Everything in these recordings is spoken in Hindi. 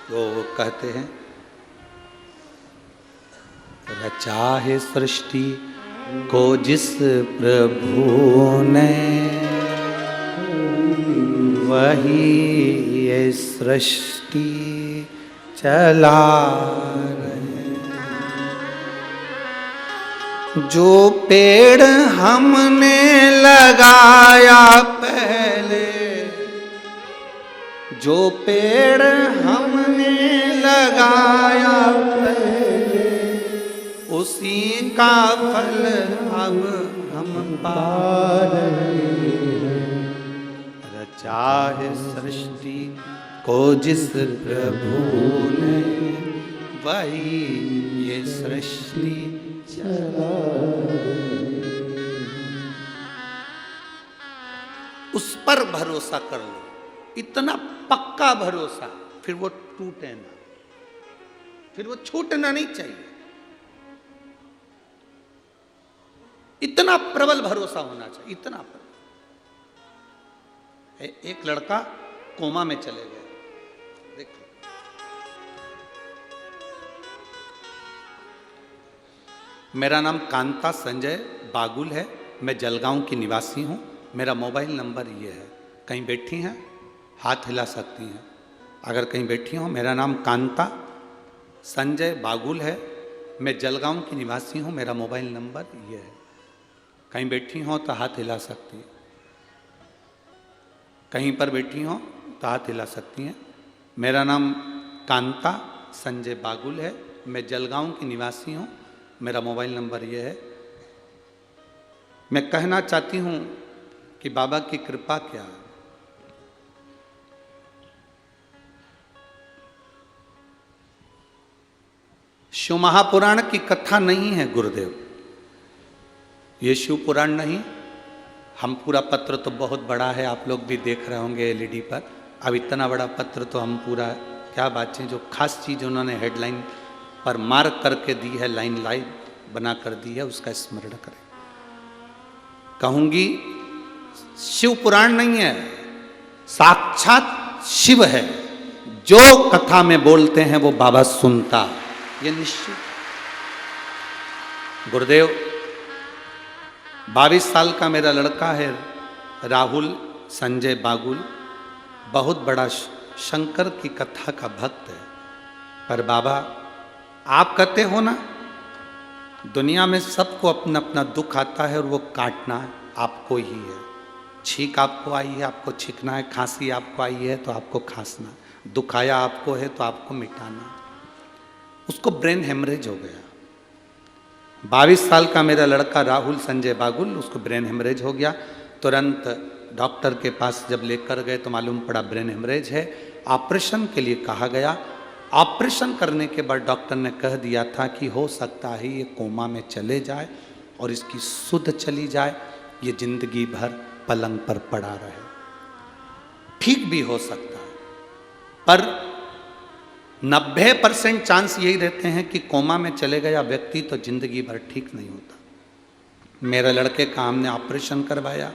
वो कहते हैं, रचा है सृष्टि को जिस प्रभु ने, वही ये सृष्टि चला रहे। जो पेड़ हमने लगाया पहले, जो पेड़ हमने लगाया पहले, उसी का फल अब हम पा रहे हैं। रचा है सृष्टि को जिस प्रभु ने, वही ये सृष्टि चला रहे। उस पर भरोसा कर लो, इतना पक्का भरोसा, फिर वो टूटे ना, फिर वो छूटना नहीं चाहिए। इतना प्रबल भरोसा होना चाहिए, इतना प्रबल। एक लड़का कोमा में चले गए, देखो मेरा नाम कांता संजय बागुल है, मैं जलगांव की निवासी हूं। मेरा मोबाइल नंबर ये है, कहीं बैठी हैं हाथ हिला सकती हैं अगर कहीं बैठी हो। मेरा नाम कांता संजय बागुल है, मैं जलगांव की निवासी हूं। मेरा मोबाइल नंबर ये है, कहीं बैठी हो तो हाथ हिला सकती हैं, कहीं पर बैठी हो तो हाथ हिला सकती हैं। मेरा नाम कांता संजय बागुल है, मैं जलगांव की निवासी हूं। मेरा मोबाइल नंबर ये है। मैं कहना चाहती हूं कि बाबा की कृपा क्या है। शिव महापुराण की कथा नहीं है गुरुदेव, ये शिव पुराण नहीं। हम पूरा पत्र तो बहुत बड़ा है, आप लोग भी देख रहे होंगे एलईडी पर। अब इतना बड़ा पत्र तो हम पूरा, क्या बात है, जो खास चीज़ उन्होंने हेडलाइन पर मार्क करके दी है, लाइन लाइन बना कर दी है, उसका स्मरण करें। कहूँगी शिव पुराण नहीं है, साक्षात शिव है। जो कथा में बोलते हैं वो बाबा सुनता, ये निश्चित। गुरुदेव 22 साल का मेरा लड़का है राहुल संजय बागुल, बहुत बड़ा शंकर की कथा का भक्त है। पर बाबा आप कहते हो ना, दुनिया में सबको अपना अपना दुख आता है और वो काटना आपको ही है। छींक आपको आई है, आपको छींकना है। खांसी आपको आई है तो आपको खांसना, दुख आया आपको है तो आपको मिटाना। उसको ब्रेन हेमरेज हो गया। 22 साल का मेरा लड़का राहुल संजय बागुल, उसको ब्रेन हेमरेज हो गया। तुरंत डॉक्टर के पास जब लेकर गए तो मालूम पड़ा ब्रेन हेमरेज है। ऑपरेशन के लिए कहा गया। ऑपरेशन करने के बाद डॉक्टर ने कह दिया था कि हो सकता है ये कोमा में चले जाए और इसकी सुध चली जाए, ये जिंदगी भर पलंग पर पड़ा रहे। ठीक भी हो सकता है, पर 90% चांस यही रहते हैं कि कोमा में चले गया व्यक्ति तो जिंदगी भर ठीक नहीं होता। मेरे लड़के का हमने ऑपरेशन करवाया,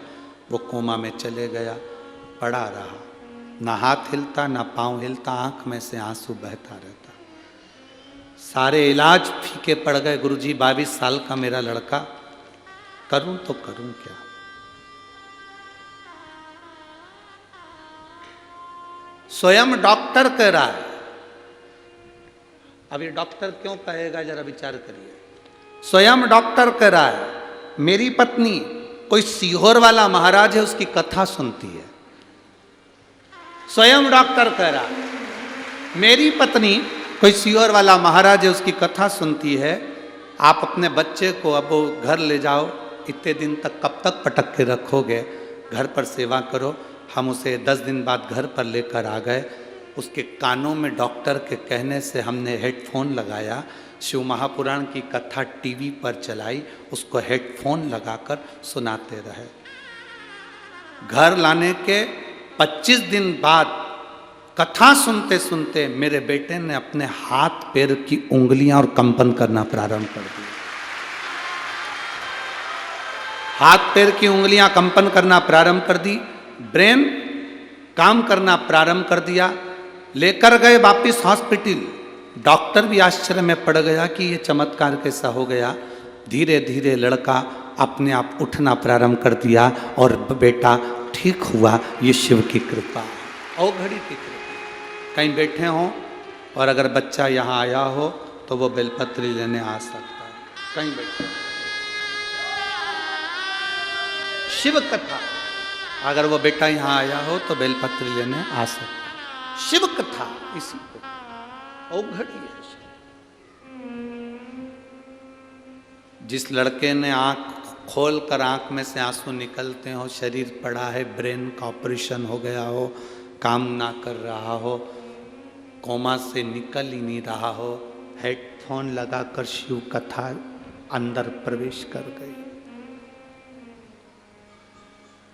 वो कोमा में चले गया, पड़ा रहा, ना हाथ हिलता ना पांव हिलता, आंख में से आंसू बहता रहता। सारे इलाज फीके पड़ गए। गुरुजी 22 साल का मेरा लड़का, करूं तो करूं क्या। स्वयं डॉक्टर कह रहा है। अब ये डॉक्टर क्यों कहेगा, जरा विचार करिए। स्वयं डॉक्टर कह रहा है, मेरी पत्नी कोई सीहोर वाला महाराज है, उसकी कथा सुनती है। स्वयं डॉक्टर कह रहा है, मेरी पत्नी कोई सीहोर वाला महाराज है, उसकी कथा सुनती है। आप अपने बच्चे को अब घर ले जाओ, इतने दिन तक कब तक पटक के रखोगे, घर पर सेवा करो। हम उसे 10 दिन बाद घर पर लेकर आ गए। उसके कानों में डॉक्टर के कहने से हमने हेडफोन लगाया, शिव महापुराण की कथा टीवी पर चलाई, उसको हेडफोन लगाकर सुनाते रहे। घर लाने के 25 दिन बाद कथा सुनते सुनते मेरे बेटे ने अपने हाथ पैर की उंगलियां और कंपन करना प्रारंभ कर दिया। हाथ पैर की उंगलियां कंपन करना प्रारंभ कर दी, ब्रेन काम करना प्रारंभ कर दिया। लेकर गए वापिस हॉस्पिटल। डॉक्टर भी आश्चर्य में पड़ गया कि ये चमत्कार कैसा हो गया। धीरे धीरे लड़का अपने आप उठना प्रारंभ कर दिया और बेटा ठीक हुआ। ये शिव की कृपा, औघड़ी की कृपा। कहीं बैठे हों और अगर बच्चा यहाँ आया हो तो वो बेलपत्री लेने आ सकता है। कहीं बैठे शिव कथा, अगर वो बेटा यहाँ आया हो तो बेलपत्री लेने आ सकता है। शिव कथा इसी को औघड़ी है। जिस लड़के ने आंख खोल कर आंख में से आंसू निकलते हो, शरीर पड़ा है, ब्रेन का ऑपरेशन हो गया हो, काम ना कर रहा हो, कोमा से निकल ही नहीं रहा हो, हेडफोन लगाकर शिव कथा अंदर प्रवेश कर गई।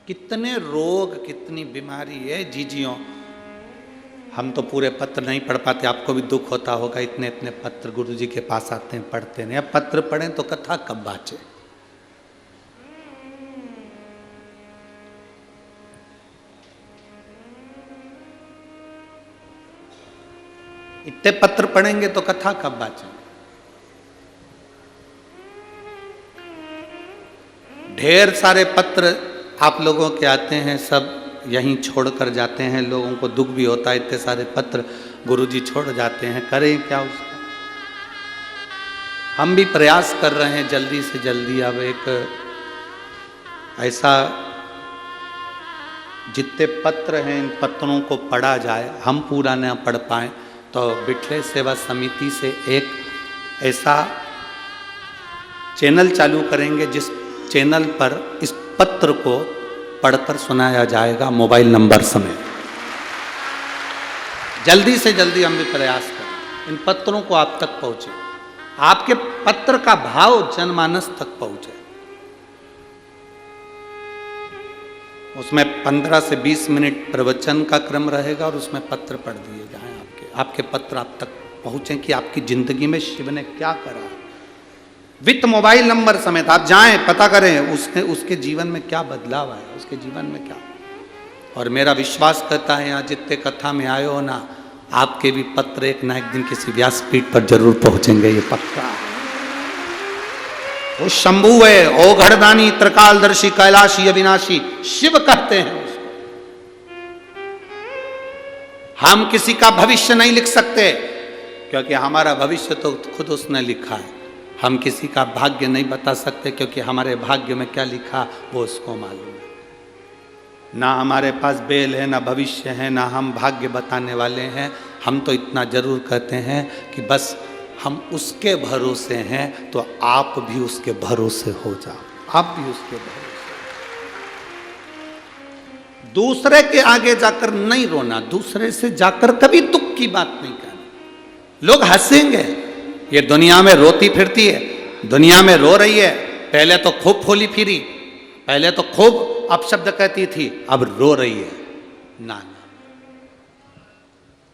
कितने रोग, कितनी बीमारी है जीजियों। हम तो पूरे पत्र नहीं पढ़ पाते, आपको भी दुख होता होगा। इतने इतने पत्र गुरुजी के पास आते हैं, पढ़ते नहीं। अब पत्र पढ़ें तो कथा कब बाचे। इतने पत्र पढ़ेंगे तो कथा कब बाचे। ढेर सारे पत्र आप लोगों के आते हैं, सब यहीं छोड़कर जाते हैं। लोगों को दुख भी होता है, इतने सारे पत्र गुरुजी छोड़ जाते हैं, करें क्या उसका। हम भी प्रयास कर रहे हैं जल्दी से जल्दी। अब एक ऐसा जितने पत्र हैं इन पत्रों को पढ़ा जाए। हम पूरा न पढ़ पाएँ तो बिठले सेवा समिति से एक ऐसा चैनल चालू करेंगे जिस चैनल पर इस पत्र को पढ़कर सुनाया जाएगा मोबाइल नंबर समेत। जल्दी से जल्दी हम भी प्रयास करें इन पत्रों को आप तक पहुंचे, आपके पत्र का भाव जनमानस तक पहुंचे। उसमें 15 से 20 मिनट प्रवचन का क्रम रहेगा और उसमें पत्र पढ़ दिए जाएं। आपके पत्र आप तक पहुंचे कि आपकी जिंदगी में शिव ने क्या करा। विथ मोबाइल नंबर समेत आप जाएं, पता करें उसके जीवन में क्या बदलाव आया, उसके जीवन में क्या। और मेरा विश्वास करता है यहाँ जितने कथा में आए हो ना, आपके भी पत्र एक ना एक दिन किसी व्यासपीठ पर जरूर पहुंचेंगे, ये पक्का। वो शंभु है, औघड़दानी, त्रिकालदर्शी, कैलाशी, अविनाशी, शिव कहते हैं उसको। हम किसी का भविष्य नहीं लिख सकते क्योंकि हमारा भविष्य तो खुद उसने लिखा है। हम किसी का भाग्य नहीं बता सकते क्योंकि हमारे भाग्य में क्या लिखा वो उसको मालूम है। ना हमारे पास बेल है, ना भविष्य है, ना हम भाग्य बताने वाले हैं। हम तो इतना जरूर कहते हैं कि बस हम उसके भरोसे हैं, तो आप भी उसके भरोसे हो जाओ। आप भी उसके भरोसे। दूसरे के आगे जाकर नहीं रोना, दूसरे से जाकर कभी दुख की बात नहीं करना। लोग हंसेंगे, ये दुनिया में रोती फिरती है, दुनिया में रो रही है। पहले तो खूब फूली फिरी, पहले तो खूब अपशब्द कहती थी, अब रो रही है। ना